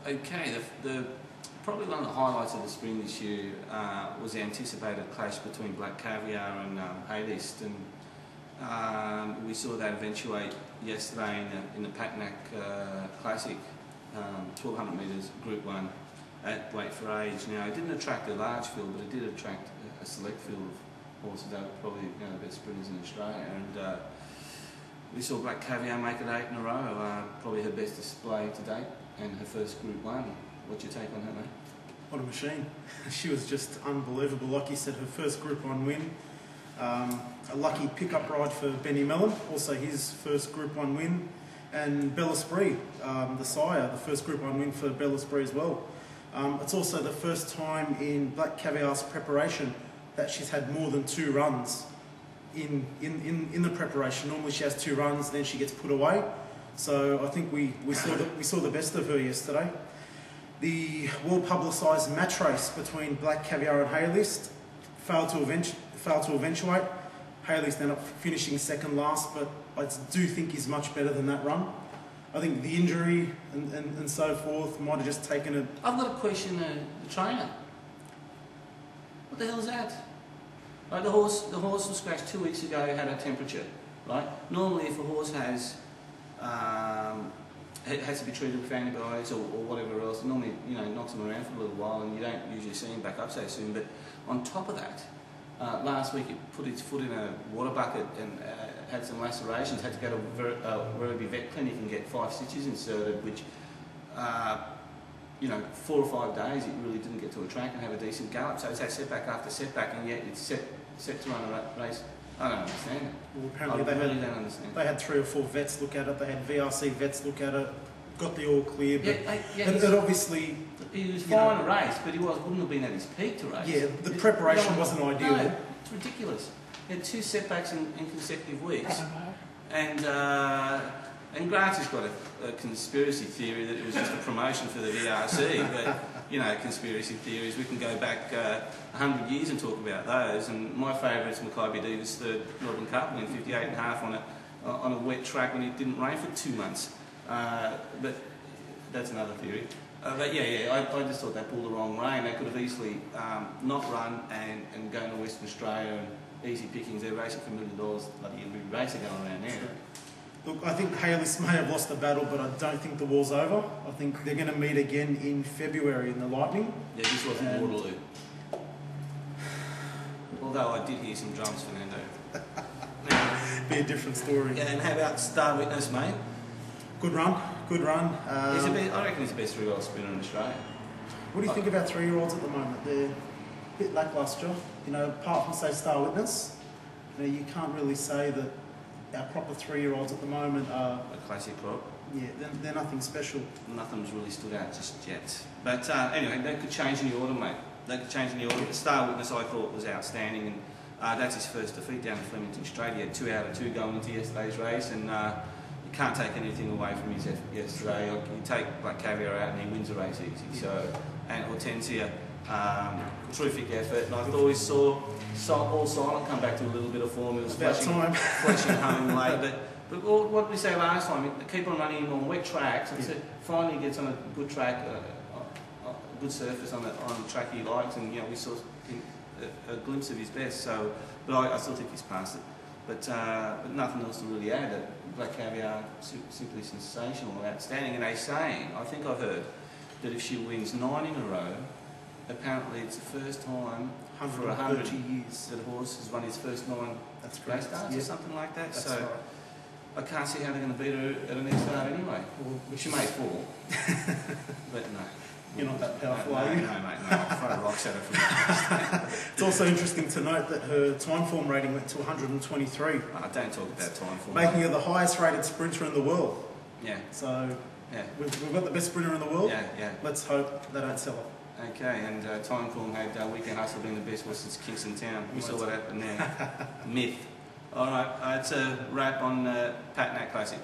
Okay, probably one of the highlights of the spring this year was the anticipated clash between Black Caviar and A-List, and we saw that eventuate yesterday in the PATINACK Classic, 1200 metres Group 1 at Weight for Age. Now, it didn't attract a large field, but it did attract a select field of horses that were probably the best sprinters in Australia. And we saw Black Caviar make it 8 in a row, probably her best display to date, and her first Group 1. What's your take on her, mate? What a machine. She was just unbelievable. Like you said, her first Group 1 win. A lucky pickup ride for Benny Mellon, also his first Group 1 win. And Belle Esprit, the sire, the first Group 1 win for Belle Esprit as well. It's also the first time in Black Caviar's preparation that she's had more than 2 runs in the preparation. Normally she has 2 runs, then she gets put away. So I think we saw the best of her yesterday. The well-publicised match race between Black Caviar and A-List failed to eventuate. A-List ended up finishing second last, but I do think he's much better than that run. I think the injury and so forth might have just taken it. I've got a question, the trainer. What the hell is that? Right, the horse was scratched 2 weeks ago, had a temperature, right? Normally if a horse has it has to be treated with antibiotics or whatever else, normally, knocks him around for a little while and you don't usually see him back up so soon. But on top of that, last week it put its foot in a water bucket and had some lacerations, had to go to Werribee Vet Clinic and get 5 stitches inserted, which, 4 or 5 days it really didn't get to a track and have a decent gallop. So it's had setback after setback, and yet it's set to run a race. I don't understand it. Well, apparently don't understand. They had 3 or 4 vets look at it. They had VRC vets look at it. Got the all clear, but it obviously he was fine a race, but he wouldn't have been at his peak to race. Yeah, the preparation wasn't ideal. No, it's ridiculous. He had 2 setbacks in consecutive weeks, and Grant's has got a conspiracy theory that it was just a promotion for the VRC, but conspiracy theories, we can go back 100 years and talk about those. And my favourite is Mackay Davis' third Melbourne Cup win, 58.5 on a wet track when it didn't rain for 2 months. But that's another theory. But I just thought they pulled the wrong rein. They could have easily not run and gone to Western Australia and easy pickings. They're racing for $1 million, bloody every race are going around there. Look, I think A-List may have lost the battle, but I don't think the war's over. I think they're going to meet again in February in the Lightning. Yeah, this wasn't Waterloo. Although I did hear some drums, Fernando. Be a different story. Yeah, and how about Star Witness, mate? Good run, good run. I reckon he's the best 3-year-old sprinter in Australia. What do you think about 3-year-olds at the moment? They're a bit lacklustre. Apart from, say, Star Witness, you can't really say that our proper 3-year-olds at the moment are a classic crop. Yeah, they're nothing special. Nothing's really stood out just yet. But anyway, that could change in the autumn, mate. That could change in the autumn. Star Witness, I thought, was outstanding, and that's his first defeat down in Flemington Straight. He had 2 out of 2 going into yesterday's race, and you can't take anything away from his effort yesterday. You take Black Caviar out and he wins the race easy. So, and Hortensia, terrific effort. And I thought we saw All Silent come back to a little bit of form. It was flashing home late. But what did we say last time? Keep on running on wet tracks. And so finally he gets on a good track, a good surface on the track he likes, and we saw a glimpse of his best. So, but I still think he's past it. But nothing else to really add. Black Caviar, simply sensational, outstanding. And they're saying, I think I've heard, that if she wins 9 in a row, apparently it's the first time for 100 years that a horse has won his first 9 race starts or something like that. That's so right. I can't see how they're going to beat her at the next start anyway. Well, she may fall, but no. You're not that powerful, are you? No, mate, no. I'll throw rocks at her from It's also interesting to note that her time form rating went to 123. Don't talk about time form. Making her the highest rated sprinter in the world. Yeah. So, yeah, we've got the best sprinter in the world. Yeah. Let's hope they don't sell her. Okay, and time form had Weekend Hustle being the best horse since Kingston Town. We saw what happened there. Myth. All right, it's a wrap on PATINACK Classic.